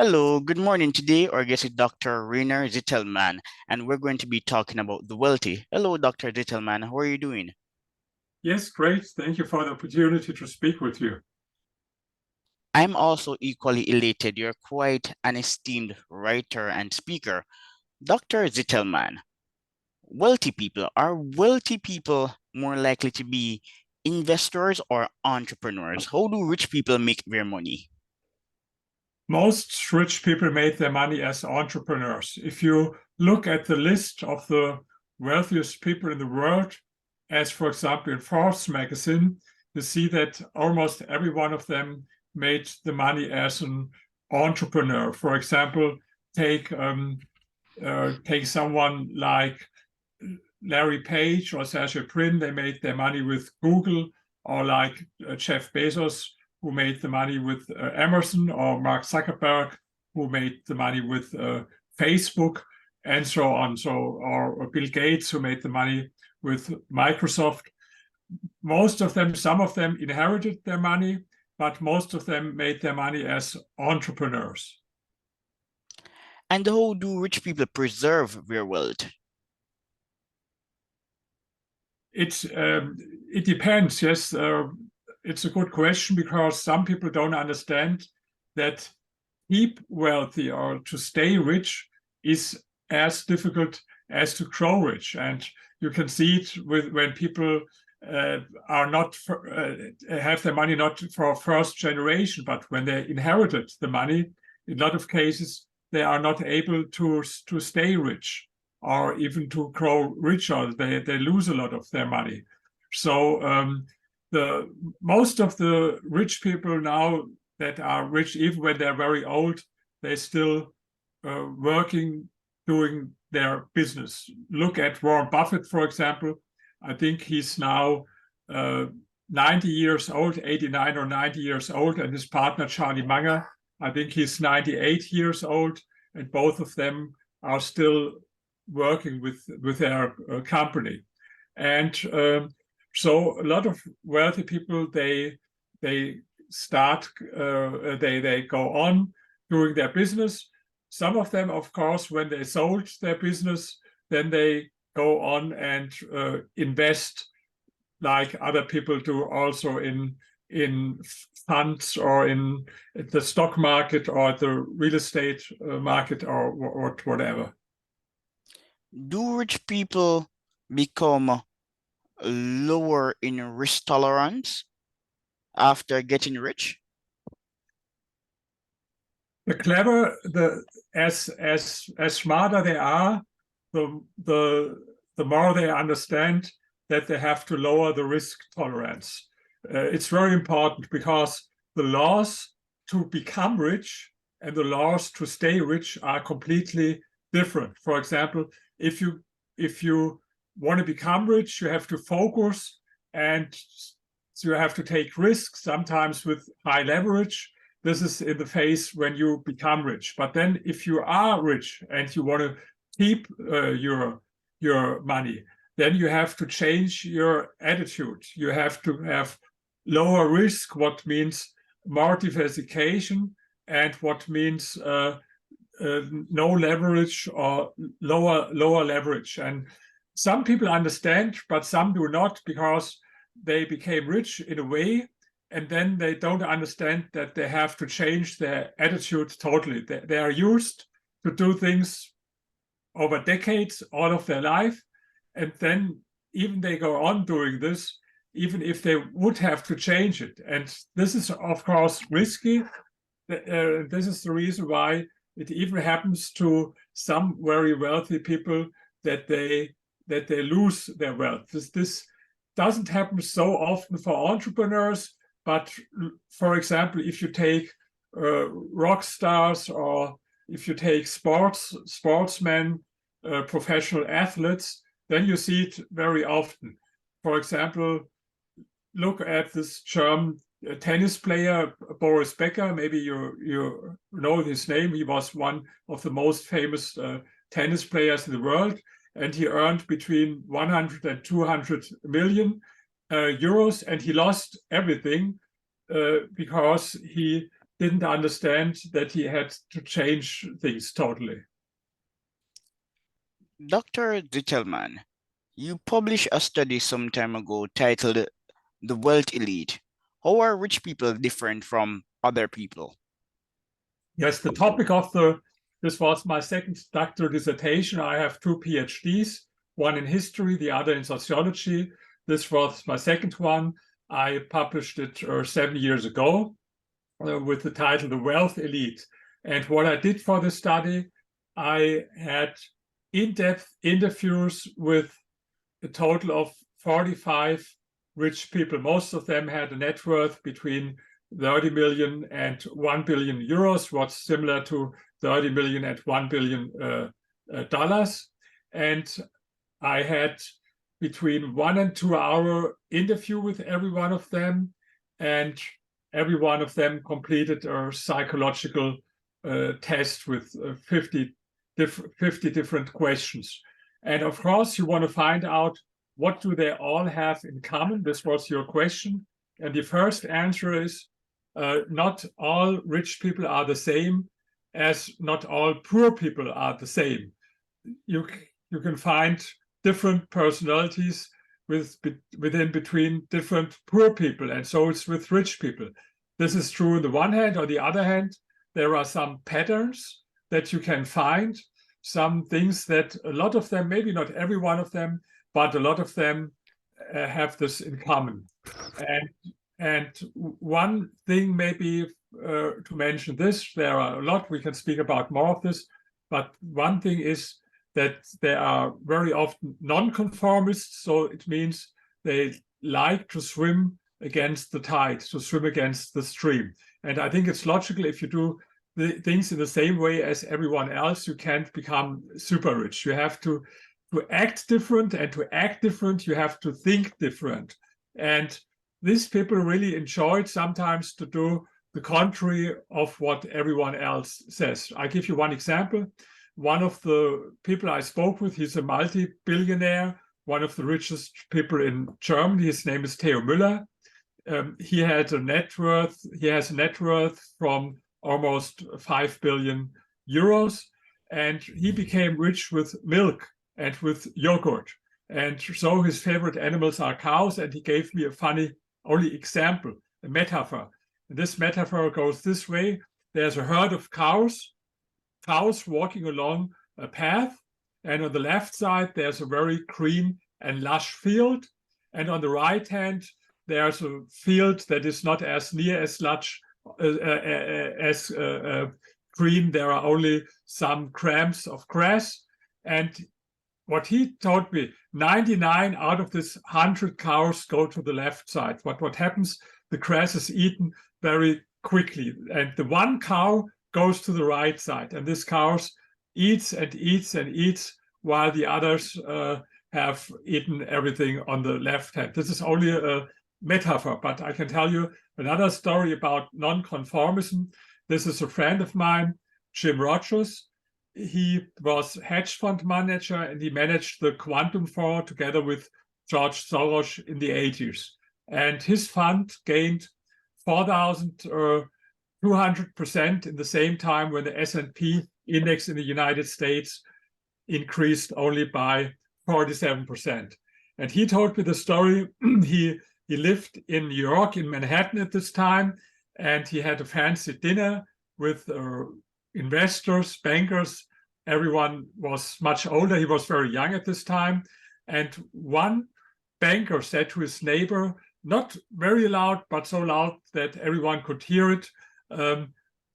Hello, good morning. Today, our guest is Dr. Rainer Zitelmann, and we're going to be talking about the wealthy. Hello, Dr. Zitelmann. How are you doing? Yes, great. Thank you for the opportunity to speak with you. I'm also equally elated. You're quite an esteemed writer and speaker. Dr. Zitelmann, are wealthy people more likely to be investors or entrepreneurs? How do rich people make their money? Most rich people made their money as entrepreneurs. If you look at the list of the wealthiest people in the world, as for example in Forbes magazine, you see that almost every one of them made the money as an entrepreneur. For example, take take someone like Larry Page or Sergey Brin. They made their money with Google, or like Jeff Bezos, who made the money with Amazon, or Mark Zuckerberg, who made the money with Facebook, and so on. Or Bill Gates, who made the money with Microsoft. Most of them, some of them inherited their money, but most of them made their money as entrepreneurs. And how do rich people preserve their wealth? It depends. Yes, it's a good question, because some people don't understand that keep wealthy or to stay rich is as difficult as to grow rich. And you can see it with when people are not have their money not for first generation, but when they inherited the money, in a lot of cases they are not able to stay rich or even to grow richer. They lose a lot of their money. So the most of the rich people now that are rich, even when they're very old, they're still working, doing their business. Look at Warren Buffett, for example. I think he's now 90 years old, 89 or 90 years old, and his partner, Charlie Munger, I think he's 98 years old, and both of them are still working with their company. And so a lot of wealthy people, they start, they go on doing their business. Some of them, of course, when they sold their business, then they go on and invest like other people do, also in funds or in the stock market or the real estate market or whatever. Do rich people become lower in risk tolerance after getting rich? The clever, as smarter they are, the more they understand that they have to lower the risk tolerance. It's very important, because the laws to become rich and the laws to stay rich are completely different. For example, if you want to become rich, you have to focus, and you have to take risks, sometimes with high leverage. This is in the phase when you become rich. But then if you are rich and you want to keep your money, then you have to change your attitude. You have to have lower risk, what means more diversification, and what means no leverage or lower leverage. And some people understand, but some do not, because they became rich in a way, and then they don't understand that they have to change their attitude totally. They are used to do things over decades, all of their life, and then even they go on doing this, even if they would have to change it. And this is, of course, risky. This is the reason why it even happens to some very wealthy people that they lose their wealth. This doesn't happen so often for entrepreneurs, but for example, if you take rock stars, or if you take sportsmen, professional athletes, then you see it very often. For example, look at this German tennis player, Boris Becker. Maybe you know his name. He was one of the most famous tennis players in the world, and he earned between 100 and 200 million euros, and he lost everything because he didn't understand that he had to change things totally. Dr. Zitelmann, you published a study some time ago titled The Wealth Elite. How are rich people different from other people? Yes, the topic of this was my second doctoral dissertation. I have two PhDs, one in history, the other in sociology. This was my second one. I published it 7 years ago with the title The Wealth Elite. And what I did for the study, I had in-depth interviews with a total of 45 rich people. Most of them had a net worth between 30 million and 1 billion euros, what's similar to 30 million and 1 billion dollars. And I had between 1 and 2 hour interview with every one of them, and every one of them completed a psychological test with 50 different questions. And of course, you want to find out what do they all have in common. This was your question. And the first answer is not all rich people are the same, as not all poor people are the same. You can find different personalities between different poor people, and so it's with rich people. This is true on the one hand. On the other hand, there are some patterns that you can find, some things that a lot of them, maybe not every one of them, but a lot of them have this in common. And one thing maybe to mention this, there are a lot, we can speak about more of this, but one thing is that they are very often nonconformists, so it means they like to swim against the tide, to swim against the stream. And I think it's logical, if you do the things in the same way as everyone else, you can't become super rich. You have to act different, and to act different, you have to think different. And these people really enjoyed sometimes to do the contrary of what everyone else says. I give you one example. One of the people I spoke with, he's a multi-billionaire, one of the richest people in Germany. His name is Theo Müller. He has a net worth from almost 5 billion euros, and he became rich with milk and with yogurt. And so his favorite animals are cows, and he gave me a funny only example, a metaphor. And this metaphor goes this way. There's a herd of cows walking along a path, and on the left side, there's a very green and lush field. And on the right hand, there's a field that is not as near as lush as green. There are only some cramps of grass. And what he told me, 99 out of this 100 cows go to the left side. What happens? The grass is eaten very quickly, and the one cow goes to the right side, and this cow eats and eats and eats while the others have eaten everything on the left hand. This is only a metaphor, but I can tell you another story about nonconformism. This is a friend of mine, Jim Rogers. He was hedge fund manager, and he managed the quantum fund together with George Soros in the 80s. And his fund gained 4,200% in the same time when the S&P index in the United States increased only by 47%. And he told me the story. He lived in New York, in Manhattan at this time, and he had a fancy dinner with investors, bankers. Everyone was much older. He was very young at this time. And one banker said to his neighbor, not very loud, but so loud that everyone could hear it,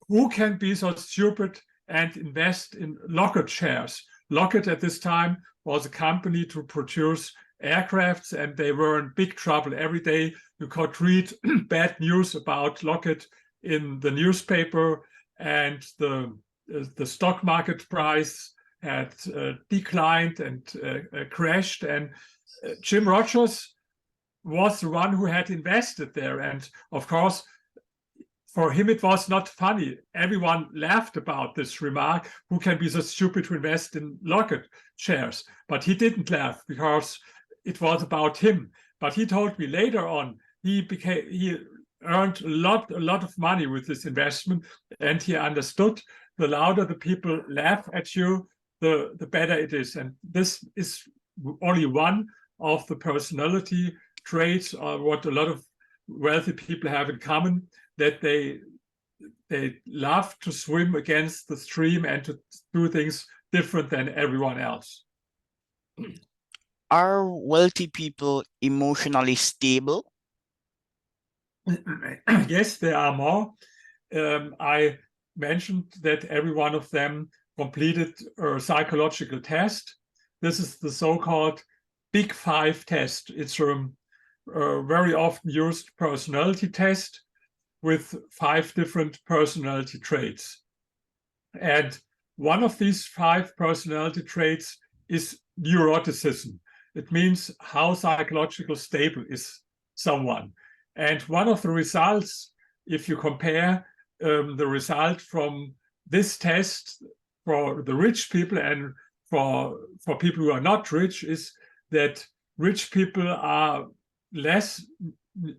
who can be so stupid and invest in Lockheed shares? Lockheed at this time was a company to produce aircrafts, and they were in big trouble. Every day you could read bad news about Lockheed in the newspaper, and the stock market price had declined and crashed. And Jim Rogers was the one who had invested there. And of course, for him, it was not funny. Everyone laughed about this remark. Who can be so stupid to invest in Lockheed shares? But he didn't laugh because it was about him. But he told me later on, he earned a lot of money with this investment, and he understood the louder the people laugh at you, the better it is. And this is only one of the personality traits, or what a lot of wealthy people have in common, that they love to swim against the stream and to do things different than everyone else. Are wealthy people emotionally stable? Yes, there are more. I mentioned that every one of them completed a psychological test. This is the so-called Big Five test. It's a very often used personality test with 5 different personality traits. And one of these 5 personality traits is neuroticism. It means how psychological stable is someone. And one of the results, if you compare the result from this test for the rich people and for people who are not rich, is that rich people are less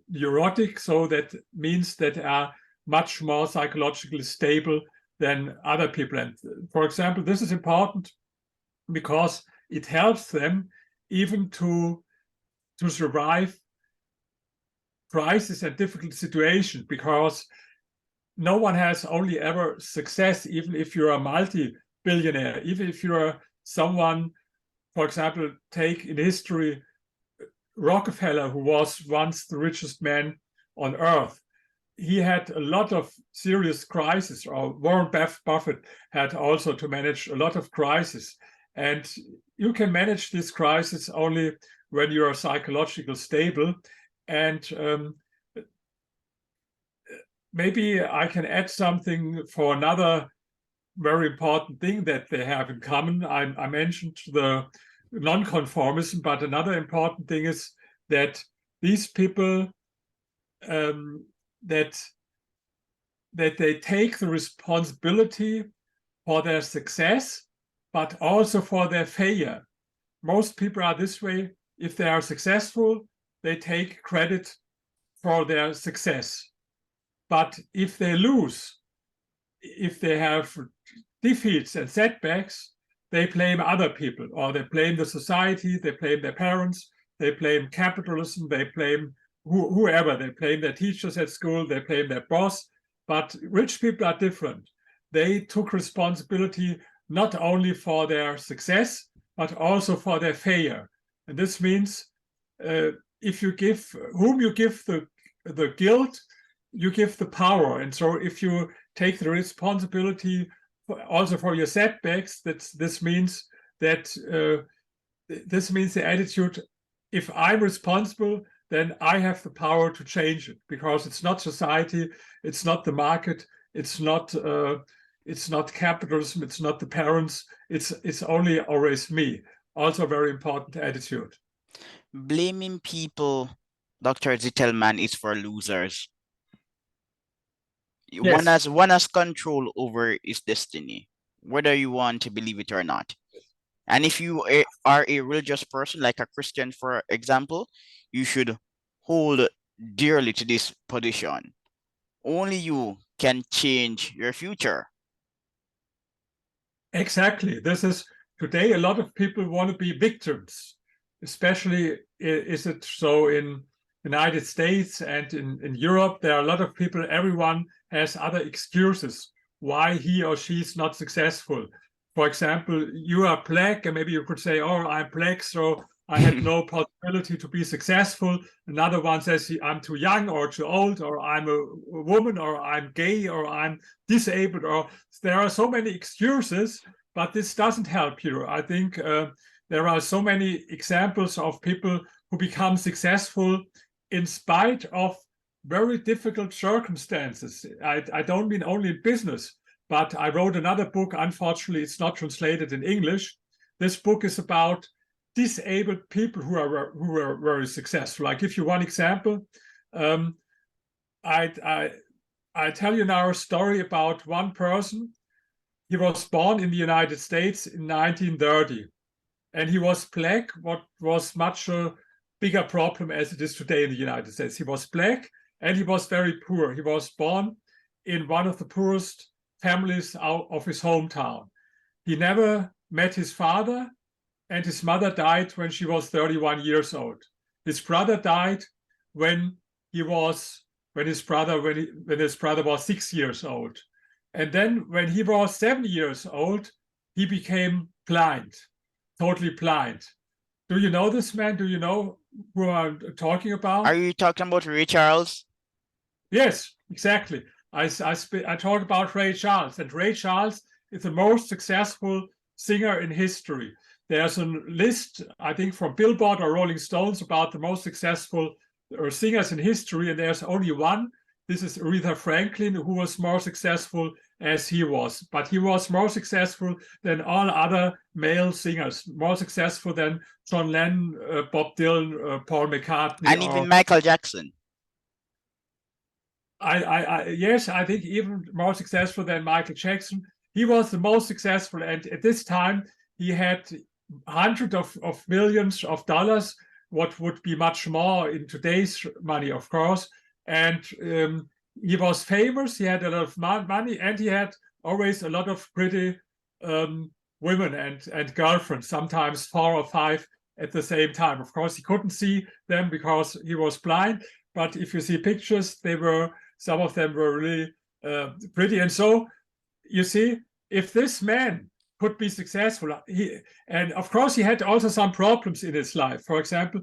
neurotic. So that means that they are much more psychologically stable than other people. And for example, this is important because it helps them even to survive crisis and difficult situations, because no one has only ever success, even if you're a multi-billionaire, even if you're someone, for example, take in history Rockefeller, who was once the richest man on earth. He had a lot of serious crises, or Warren Buffett had also to manage a lot of crises. And you can manage this crisis only when you are psychologically stable. And maybe I can add something for another very important thing that they have in common. I mentioned the nonconformism, but another important thing is that these people that they take the responsibility for their success, but also for their failure. Most people are this way. If they are successful, they take credit for their success. But if they lose, if they have defeats and setbacks, they blame other people, or they blame the society, they blame their parents, they blame capitalism, they blame whoever, they blame their teachers at school, they blame their boss. But rich people are different. They took responsibility not only for their success, but also for their failure. And this means if you give whom you give the guilt, you give the power. And so if you take the responsibility also for your setbacks, this means the attitude, if I'm responsible, then I have the power to change it, because it's not society, it's not the market, it's not capitalism, it's not the parents, it's only always me. Also a very important attitude. Blaming people, Dr. Zitelmann, is for losers. Yes, One has control over his destiny, whether you want to believe it or not. And if you are a religious person, like a Christian, for example, you should hold dearly to this position. Only you can change your future. exactly. This is today a lot of people want to be victims, especially is it so in United States and in Europe. There are a lot of people, everyone has other excuses why he or she is not successful. For example, you are black, and maybe you could say, oh, I'm black, so I had no possibility to be successful. Another one says, I'm too young or too old, or I'm a woman, or I'm gay, or I'm disabled, or there are so many excuses, but this doesn't help you. I think there are so many examples of people who become successful in spite of very difficult circumstances. I don't mean only in business, but I wrote another book. Unfortunately, it's not translated in English. This book is about disabled people who are very successful. I give you one example. I tell you now a story about one person. He was born in the United States in 1930, and he was black, what was much a bigger problem as it is today in the United States. He was black, and he was very poor. He was born in one of the poorest families out of his hometown. He never met his father, and his mother died when she was 31 years old. His brother died when his brother was 6 years old. And then when he was 7 years old, he became blind, totally blind. Do you know this man? Do you know who I'm talking about? Are you talking about Ray Charles? Yes, exactly. I talk about Ray Charles, and Ray Charles is the most successful singer in history. There's a list, I think, from Billboard or Rolling Stones about the most successful singers in history, and there's only one. This is Aretha Franklin, who was more successful as he was. But he was more successful than all other male singers, more successful than John Lennon, Bob Dylan, Paul McCartney, And even Michael Jackson. Yes, I think even more successful than Michael Jackson. He was the most successful, and at this time he had hundreds of millions of dollars, what would be much more in today's money, of course. And he was famous. He had a lot of money, and he had always a lot of pretty women and girlfriends, sometimes 4 or 5 at the same time. Of course, he couldn't see them because he was blind. But if you see pictures, some of them were really pretty. And so you see, if this man could be successful, and of course he had also some problems in his life. For example,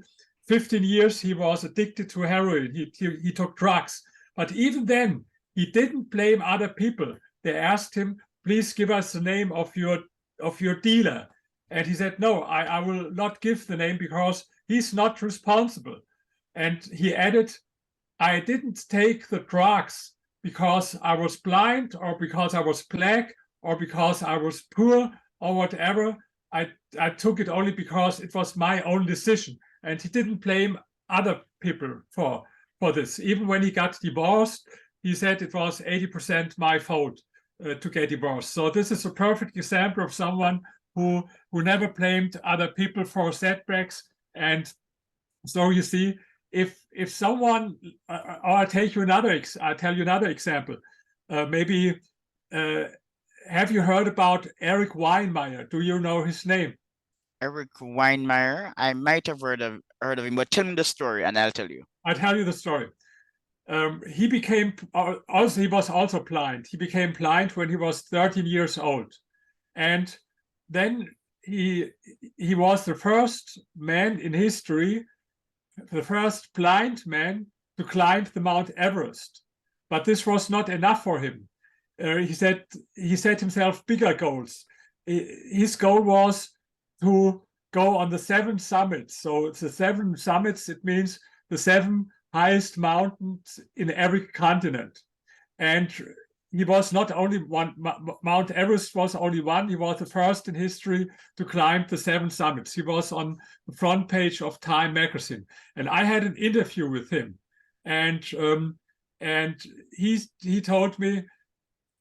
15 years he was addicted to heroin. He took drugs. But even then, he didn't blame other people. They asked him, please give us the name of your dealer. And he said, no, I will not give the name because he's not responsible. And he added, I didn't take the drugs because I was blind or because I was black or because I was poor or whatever. I took it only because it was my own decision. And he didn't blame other people for this. Even when he got divorced, he said it was 80% my fault to get divorced. So this is a perfect example of someone who never blamed other people for setbacks. And so you see, if someone, or I'll tell you another example. Maybe have you heard about Eric Weinmeier? Do you know his name? Eric Weinmeier. I might have heard of him, but tell me the story and I'll tell you. I'll tell you the story. He was also blind. He became blind when he was 13 years old, and then he was the first man in history, the first blind man to climb the Mount Everest. But this was not enough for him. He set himself bigger goals. His goal was to go on the 7 summits. So it's the 7 summits. It means the 7 highest mountains in every continent. And he was not only one, Mount Everest was only one. He was the first in history to climb the 7 summits. He was on the front page of Time magazine. And I had an interview with him. And he told me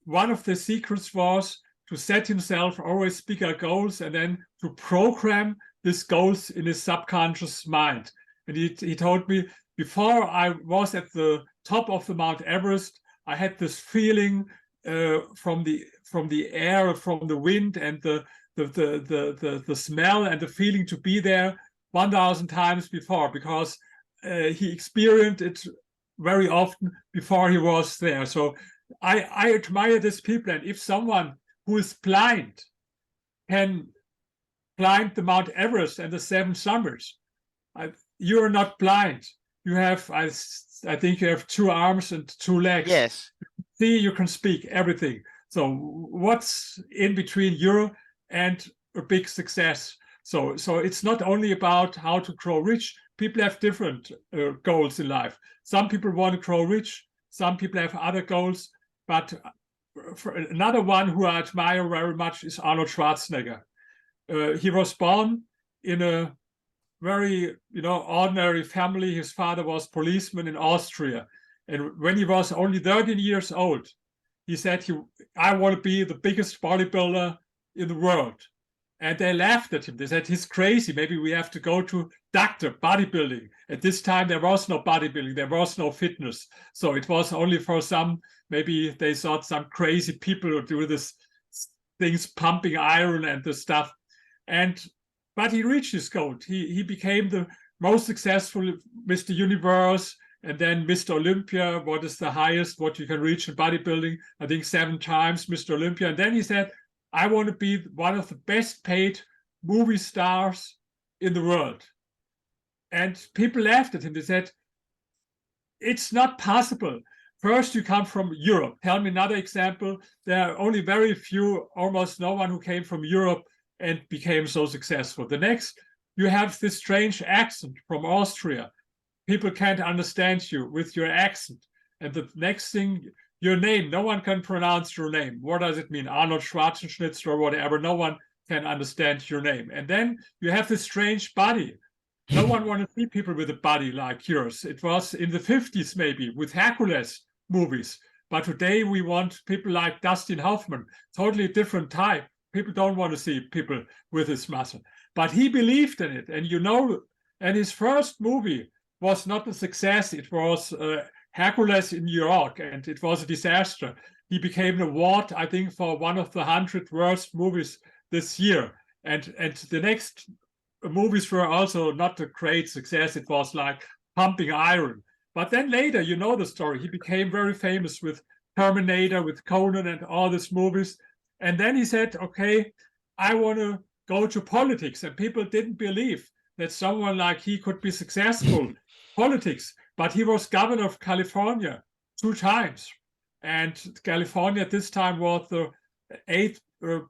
one of the secrets was to set himself always bigger goals and then to program these goals in his subconscious mind. And he told me, before I was at the top of the Mount Everest, I had this feeling from the air, from the wind, and the smell and the feeling to be there 1,000 times before, because he experienced it very often before he was there. So I admire these people, and if someone who is blind can climb the Mount Everest and the 7 summits, you're not blind. You have, I think you have 2 arms and 2 legs. Yes. See, you can speak everything. So what's in between you and a big success? So it's not only about how to grow rich. People have different goals in life. Some people want to grow rich. Some people have other goals. But for another one who I admire very much is Arnold Schwarzenegger. He was born in a very ordinary family. His father was policeman in Austria, and when he was only 13 years old, he said, I want to be the biggest bodybuilder in the world. And they laughed at him. They said, he's crazy. Maybe we have to go to doctor, bodybuilding. At this time, there was no bodybuilding, there was no fitness. So it was only for some, maybe they thought some crazy people who do this things, pumping iron and the stuff. And but he reached his goal. He became the most successful Mr. Universe, and then Mr. Olympia. What is the highest what you can reach in bodybuilding? I think 7 times Mr. Olympia. And then he said, I want to be one of the best paid movie stars in the world. And people laughed at him. They said, it's not possible. First, you come from Europe. Tell me another example. There are only very few, almost no one who came from Europe and became so successful. The next, you have this strange accent from Austria. People can't understand you with your accent. And the next thing, your name, no one can pronounce your name. What does it mean? Arnold Schwarzenegger or whatever. No one can understand your name. And then you have this strange body. No one wanted to see people with a body like yours. It was in the 50s, maybe, with Hercules movies. But today we want people like Dustin Hoffman, totally different type. People don't want to see people with this muscle. But he believed in it. And and his first movie was not a success. It was Hercules in New York, and it was a disaster. He became an award, I think, for one of the 100 worst movies this year. And the next movies were also not a great success. It was like pumping iron. But then later, you know the story. He became very famous with Terminator, with Conan, and all these movies. And then he said, okay, I want to go to politics. And people didn't believe that someone like he could be successful politics. But he was governor of California 2 times. And California at this time was the 8th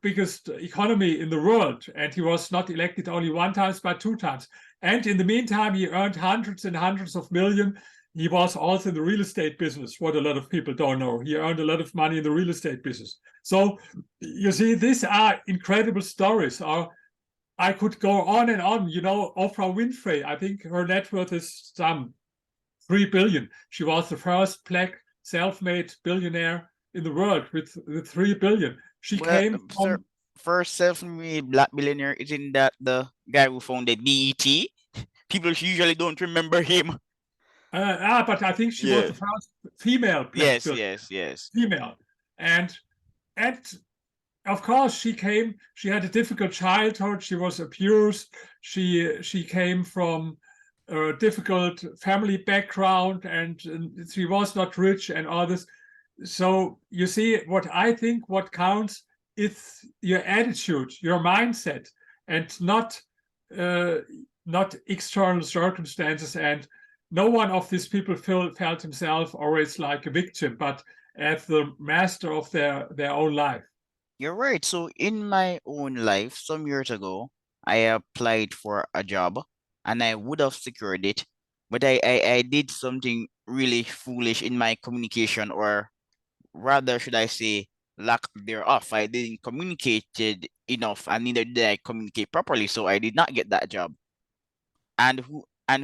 biggest economy in the world. And he was not elected only 1 time, but 2 times. And in the meantime, he earned hundreds and hundreds of millions. He was also in the real estate business, what a lot of people don't know. He earned a lot of money in the real estate business. So you see, these are incredible stories. I could go on and on. You know, Oprah Winfrey, I think her net worth is some 3 billion. She was the first black self-made billionaire in the world with 3 billion. She Well, came sir, from first self-made black billionaire, isn't that the guy who founded BET? People usually don't remember him. but I think she was Yeah. the first female black Yes, billionaire, yes, yes. female. And and of course she had a difficult childhood. She was abused. She came from a difficult family background, and she was not rich and all this. So you see, what I think what counts is your attitude, your mindset, and uh, not external circumstances. And no one of these people felt himself always like a victim, but as the master of their own life. You're right. So in my own life, some years ago, I applied for a job and I would have secured it, but I did something really foolish in my communication, or rather should I say lack thereof. I didn't communicate it enough, and neither did I communicate properly, so I did not get that job. And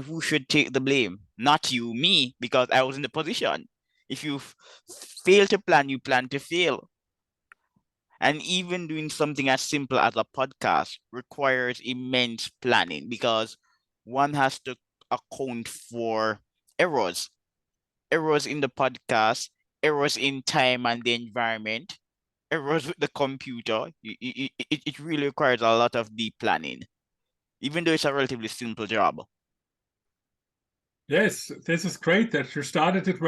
who should take the blame? Not you, me, because I was in the position. If you fail to plan, you plan to fail. And even doing something as simple as a podcast requires immense planning, because one has to account for errors, errors in the podcast, errors in time and the environment, errors with the computer. It really requires a lot of deep planning, even though it's a relatively simple job. Yes, this is great that you started it.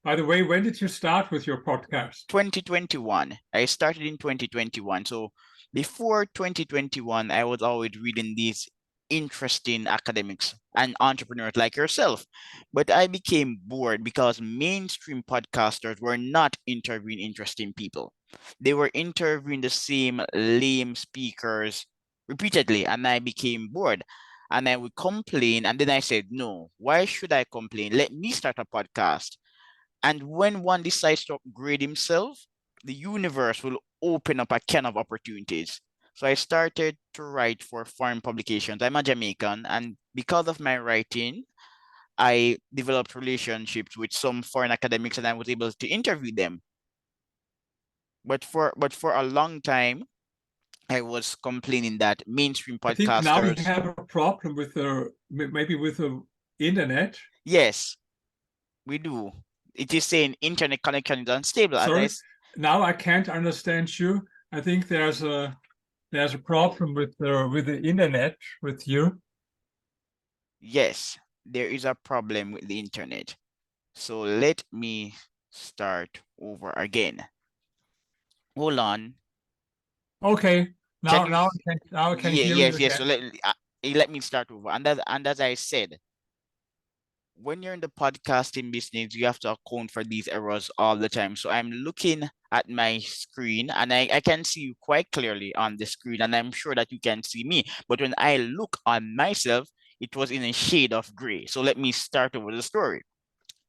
By the way, when did you start with your podcast? 2021. I started in 2021. So before 2021, I was always reading these interesting academics and entrepreneurs like yourself. But I became bored because mainstream podcasters were not interviewing interesting people. They were interviewing the same lame speakers repeatedly, and I became bored. And I would complain, and then I said, no, why should I complain? Let me start a podcast. And when one decides to upgrade himself, the universe will open up a can of opportunities. So I started to write for foreign publications. I'm a Jamaican, and because of my writing, I developed relationships with some foreign academics, and I was able to interview them. But for a long time, I was complaining that mainstream I think now we podcasters, have a problem with maybe with the internet. yes, we do. It is saying internet connection is unstable. Sorry, now I can't understand you. I think there's a problem with the internet with you. Yes, there is a problem with the internet. So let me start over again. Hold on. Okay, Can you? now I can Yeah, hear you yes, yes. So again. let me start over. And as I said, when you're in the podcasting business, you have to account for these errors all the time. So I'm looking at my screen and I can see you quite clearly on the screen, and I'm sure that you can see me. But when I look on myself, it was in a shade of gray. So let me start over the story.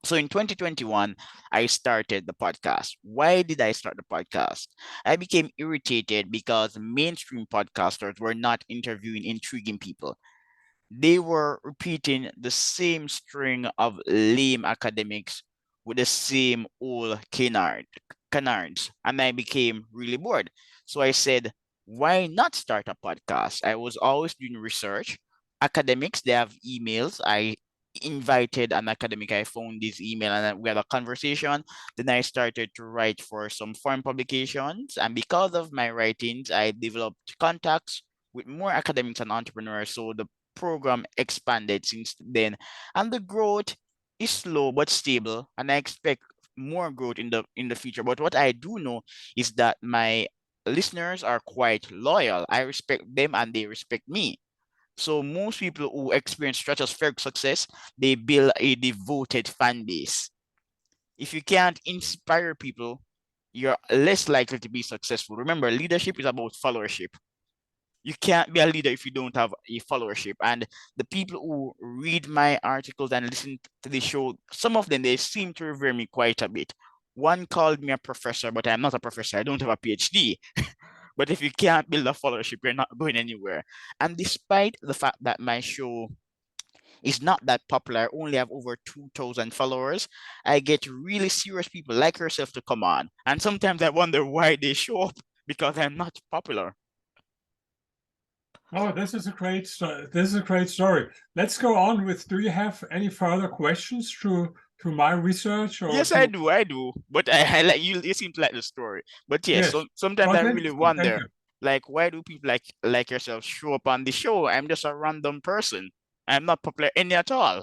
So in 2021, I started the podcast. Why did I start the podcast? I became irritated because mainstream podcasters were not interviewing intriguing people. They were repeating the same string of lame academics with the same old canards, and I became really bored. So I said, why not start a podcast? I was always doing research. Academics, they have emails. I invited an academic. I found this email and we had a conversation. Then I started to write for some foreign publications. And because of my writings, I developed contacts with more academics and entrepreneurs. So the program expanded since then, and the growth is slow but stable, and I expect more growth in the future. But what I do know is that my listeners are quite loyal. I respect them and they respect me. So most people who experience stratospheric success, they build a devoted fan base. If you can't inspire people, you're less likely to be successful. Remember, leadership is about followership. You can't be a leader if you don't have a followership. And the people who read my articles and listen to the show, some of them, they seem to revere me quite a bit. One called me a professor, but I'm not a professor. I don't have a PhD. But if you can't build a followership, you're not going anywhere. And despite the fact that my show is not that popular, I only have over 2,000 followers, I get really serious people like yourself to come on. And sometimes I wonder why they show up because I'm not popular. Oh, this is a great this is a great story. Let's go on with. Do you have any further questions to my research or Yes, I to? do, I do. But I like you. You seem to like the story. But yes, Yes. so sometimes Oh, I really thank wonder, you. like, why do people like yourself show up on the show? I'm just a random person. I'm not popular any at all.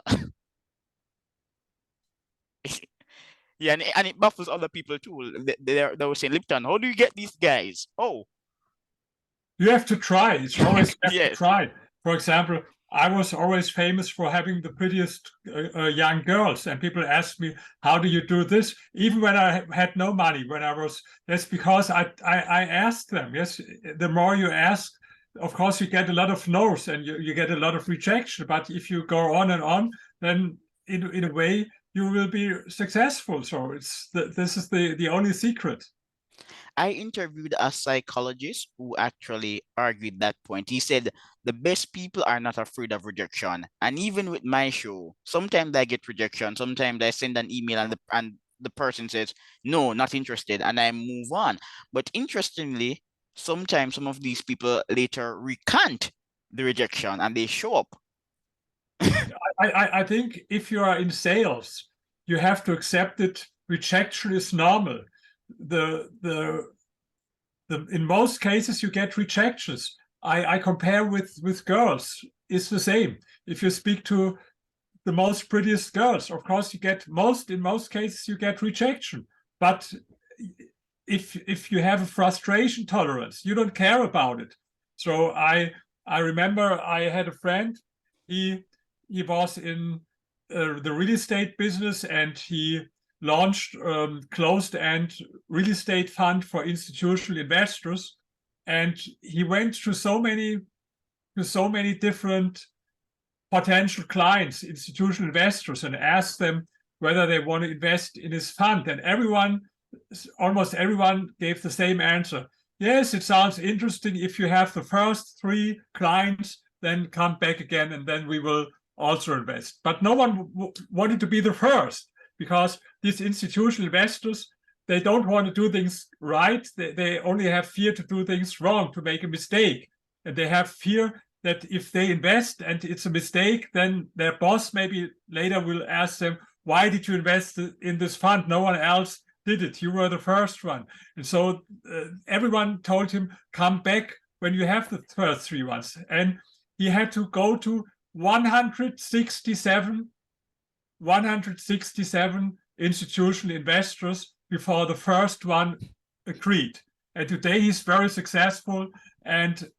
Yeah, and it baffles other people too. They were saying, Lipton, how do you get these guys? Oh, You have to try. It's always you have to yes, try. For example, I was always famous for having the prettiest young girls, and people asked me, "How do you do this?" Even when I had no money, when I was, that's because I asked them. Yes, the more you ask, of course, you get a lot of no's and you get a lot of rejection. But if you go on and on, then in a way you will be successful. So this is the only secret. I interviewed a psychologist who actually argued that point. He said the best people are not afraid of rejection. And even with my show, sometimes I get rejection. Sometimes I send an email and the person says, no, not interested, and I move on. But interestingly, sometimes some of these people later recant the rejection and they show up. I think if you are in sales, you have to accept it. Rejection is normal. The the in most cases you get rejections. I compare with girls. It's the same. If you speak to the most prettiest girls, of course you get most in most cases you get rejection. But if you have a frustration tolerance, you don't care about it. So I remember I had a friend. He he was in the real estate business and he launched closed-end real estate fund for institutional investors. And he went to so many different potential clients, institutional investors, and asked them whether they want to invest in his fund. And almost everyone gave the same answer. Yes, it sounds interesting. If you have the first three clients, then come back again and then we will also invest. But no one wanted to be the first because these institutional investors, they don't want to do things right. They only have fear to do things wrong, to make a mistake. And they have fear that if they invest and it's a mistake, then their boss maybe later will ask them, why did you invest in this fund? No one else did it. You were the first one. And so everyone told him, come back when you have the first 3 ones. And he had to go to 167 institutional investors before the first one agreed. And today he's very successful and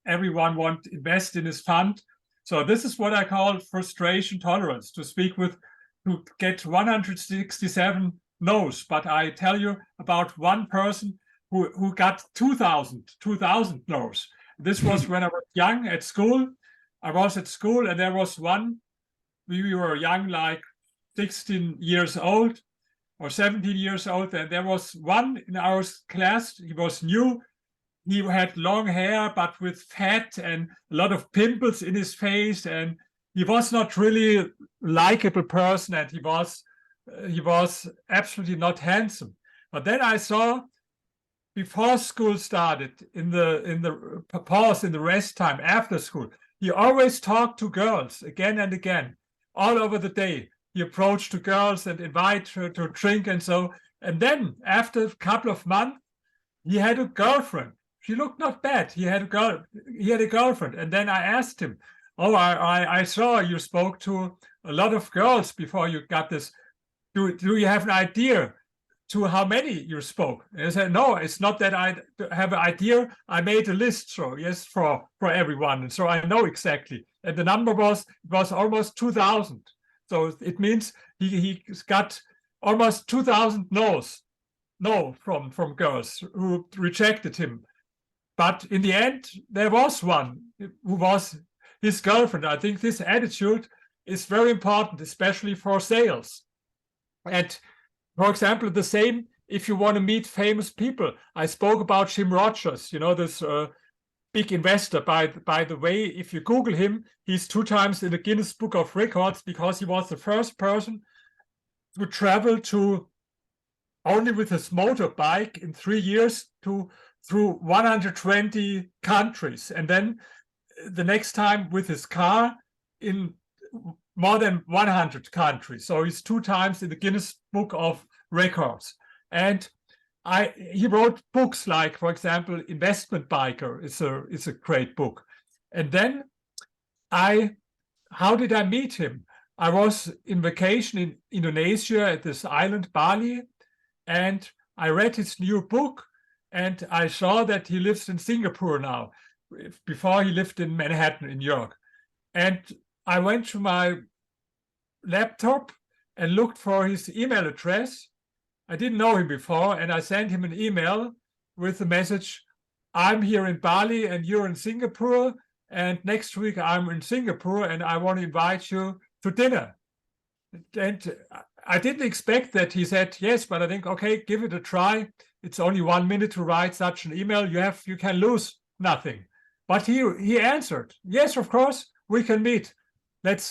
everyone wants to invest in his fund. So this is what I call frustration tolerance, to get 167 no's. But I tell you about one person who got 2,000 no's. This was when I was young at school. I was at school and there was one, we were young, like 16 years old or 17 years old. And there was one in our class, he was new. He had long hair, but with fat and a lot of pimples in his face. And he was not really a likable person. And he was absolutely not handsome. But then I saw, before school started, in the pause, in the rest time after school, he always talked to girls again and again, all over the day. He approached to girls and invited her to drink and so. And then after a couple of months, he had a girlfriend. She looked not bad. He had a girlfriend. And then I asked him, oh, I saw you spoke to a lot of girls before you got this. Do you have an idea to how many you spoke? And I said, no, it's not that I have an idea. I made a list, so yes, for everyone. And so I know exactly. And the number was almost 2,000. So it means he got almost 2,000 no's from girls who rejected him. But in the end, there was one who was his girlfriend. I think this attitude is very important, especially for sales. And for example, the same if you want to meet famous people. I spoke about Jim Rogers, this big investor. By the way, if you Google him, he's 2 times in the Guinness Book of Records because he was the first person to travel to only with his motorbike in 3 years through 120 countries. And then the next time with his car in more than 100 countries. So he's 2 times in the Guinness Book of Records. And he wrote books like, for example, Investment Biker is a great book. And then how did I meet him? I was in vacation in Indonesia at this island, Bali, and I read his new book and I saw that he lives in Singapore now. Before he lived in Manhattan in New York. And I went to my laptop and looked for his email address. I didn't know him before, and I sent him an email with the message, I'm here in Bali and you're in Singapore, and next week I'm in Singapore and I want to invite you to dinner. And I didn't expect that he said yes, but I think, okay, give it a try. It's only 1 minute to write such an email. You can lose nothing. But he answered, yes, of course, we can meet.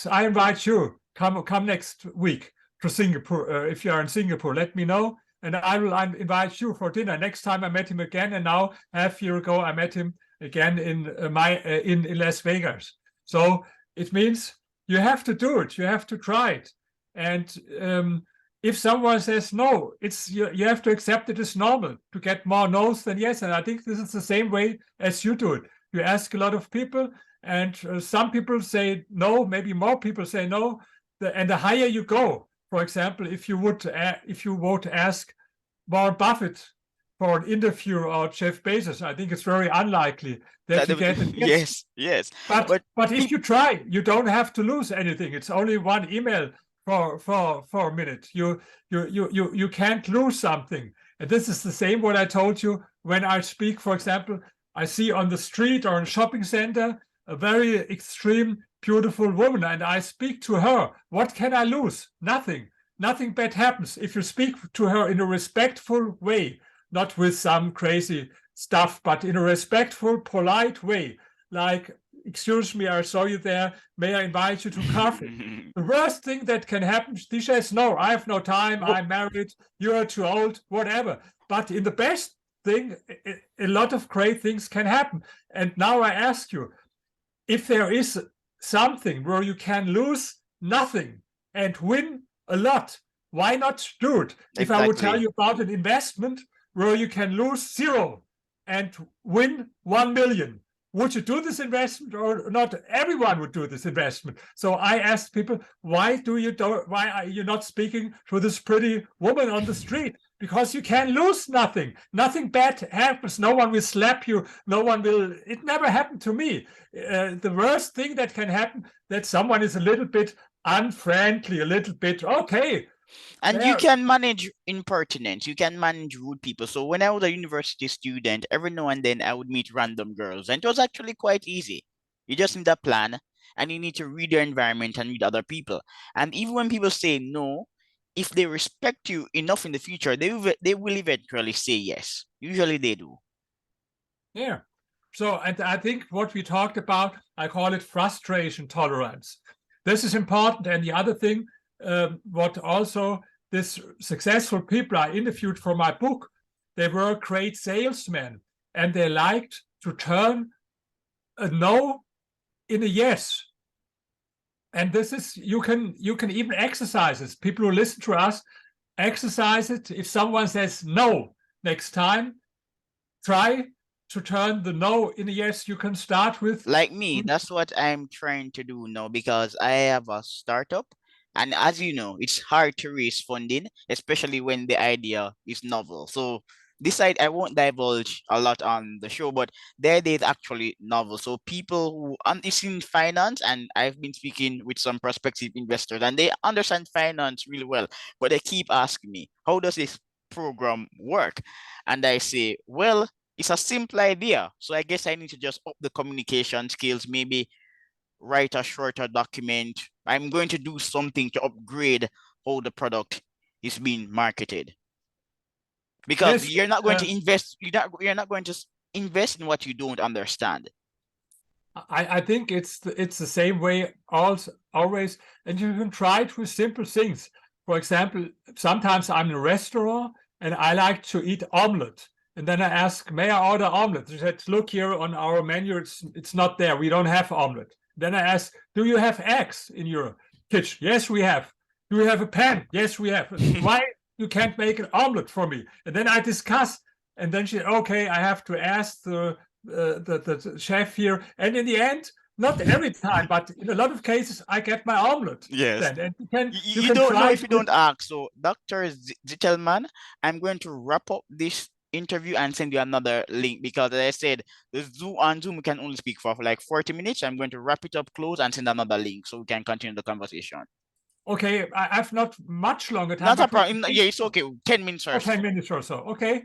I invite you. Come next week to Singapore. If you are in Singapore, let me know, and I will invite you for dinner. Next time I met him again, and now half a year ago I met him again in Las Vegas. So it means you have to do it. You have to try it. And if someone says no, you have to accept it as normal. To get more no's than yes. And I think this is the same way as you do it. You ask a lot of people, and some people say no, maybe more people say no. And the higher you go, for example, if you would ask Warren Buffett for an interview or Jeff Bezos, I think it's very unlikely that you get it. Yes. But if you try, you don't have to lose anything. It's only one email for a minute. You can't lose something. And this is the same what I told you when I speak, for example, I see on the street or in a shopping center a very extreme, beautiful woman, and I speak to her. What can I lose? Nothing. Nothing bad happens if you speak to her in a respectful way, not with some crazy stuff, but in a respectful, polite way. Like excuse me, I saw you there. May I invite you to coffee? The worst thing that can happen, she says, no, I have no time. I'm married. You're too old, whatever. But in the best thing, a lot of great things can happen. And now I ask you, if there is something where you can lose nothing and win a lot, why not do it? If I would tell Exactly. you about an investment where you can lose 0 and win 1 million, would you do this investment or not? Everyone would do this investment. So I asked people, why are you not speaking to this pretty woman on the street? Because you can lose nothing. Nothing bad happens. No one will slap you. No one will. It never happened to me. The worst thing that can happen, that someone is a little bit unfriendly, a little bit, okay. And you There, can manage impertinence. You can manage rude people. So when I was a university student, every now and then I would meet random girls, and it was actually quite easy. You just need a plan, and you need to read your environment and read other people. And even when people say no, if they respect you enough in the future, they will eventually say yes. Usually they do. yeah. So, and I think what we talked about, I call it frustration tolerance. This is important. And the other thing, what also this successful people I interviewed for my book, they were great salesmen and they liked to turn a no in a yes. And this is, you can even exercise this. People who listen to us, exercise it. If someone says no next time, try to turn the no in a yes. You can start with, Like me, that's what I'm trying to do now because I have a startup. And as you know, it's hard to raise funding, especially when the idea is novel. So this side, I won't divulge a lot on the show, but the idea is actually novel. So people who understand finance, and I've been speaking with some prospective investors, and they understand finance really well, but they keep asking me, how does this program work? And I say, well, it's a simple idea. So I guess I need to just up the communication skills, maybe write a shorter document. I'm going to do something to upgrade how the product is being marketed. Because yes, you're not going to invest, you're not going to invest in what you don't understand. I think it's the same way also always, and you can try it with simple things. For example, sometimes I'm in a restaurant and I like to eat omelet, and then I ask, "May I order omelet?" They said, "Look here on our menu, it's not there. We don't have omelet." Then I ask, "Do you have eggs in your kitchen?" "Yes, we have." "Do you have a pan?" "Yes, we have." "Why you can't make an omelet for me?" And then I discuss, and then she, "Okay, I have to ask the chef here." And in the end, not every time, but in a lot of cases, I get my omelet. Yes. Then, and you You can don't know try if it you with. don't ask. So, Dr. Zitelmann, I'm going to wrap up this interview and send you another link because, as I said, the Zoom we can only speak for like 40 minutes. I'm going to wrap it up close and send another link so we can continue the conversation. Okay, I have not much longer time, Not a but we problem. can Yeah, it's okay. 10 minutes or for so. 10 minutes or so. Okay,